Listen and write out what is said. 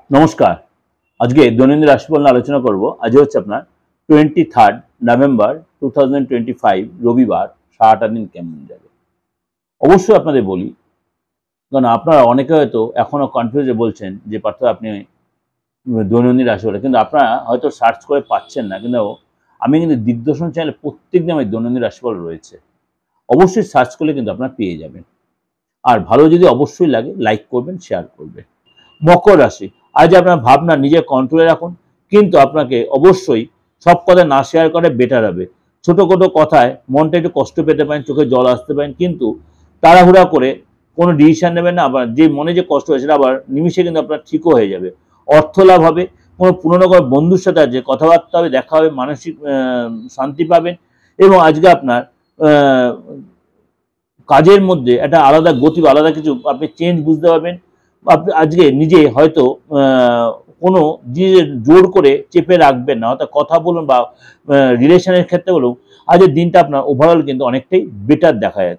নমস্কার। আজকে দৈনন্দিন রাশিফল নিয়ে আলোচনা করব। আজ হচ্ছে আপনার 23 নভেম্বর 2025 রবিবার। সারাটা দিন কেমন যাবে অবশ্যই আপনাদের বলি, কারণ আপনারা অনেকে হয়তো এখনো কনফিউজে বলছেন যে পার্থ আপনি দৈনন্দিন রাশিফল, কিন্তু আপনারা হয়তো সার্চ করে পাচ্ছেন না। কিন্তু আমি কিন্তু দিগদর্শন চ্যানেলে প্রত্যেক দিন আমার দৈনন্দিন রাশিফল রয়েছে, অবশ্যই সার্চ করলে কিন্তু আপনারা পেয়ে যাবেন। আর ভালো যদি অবশ্যই লাগে লাইক করবেন, শেয়ার করবেন। মকর রাশি, আজ আপনার ভাবনা নিজের কন্ট্রোলে রাখুন, কিন্তু আপনাকে অবশ্যই সব কথা না শেয়ার করে বেটার হবে। ছোট ছোটো কথায় মনটা একটু কষ্ট পেতে পারেন, চোখে জল আসতে পারেন, কিন্তু তাড়াহুড়া করে কোনো ডিসিশন নেবেন না। আবার যে মনে যে কষ্ট হয় সেটা আবার নিমিষে কিন্তু আপনার ঠিকও হয়ে যাবে। অর্থ লাভ হবে, কোনো পুরনো কোনো বন্ধুর সাথে আছে কথাবার্তা হবে, দেখা হবে, মানসিক শান্তি পাবেন। এবং আজকে আপনার কাজের মধ্যে একটা আলাদা গতি বা আলাদা কিছু আপনি চেঞ্জ বুঝতে পারবেন। আপনি আজকে নিজে হয়তো কোনো জিনিস জোর করে চেপে রাখবেন না, অর্থাৎ কথা বলুন বা রিলেশনের ক্ষেত্রে বলুন, আজকের দিনটা আপনার ওভারঅল কিন্তু অনেকটাই বেটার দেখা যাচ্ছে।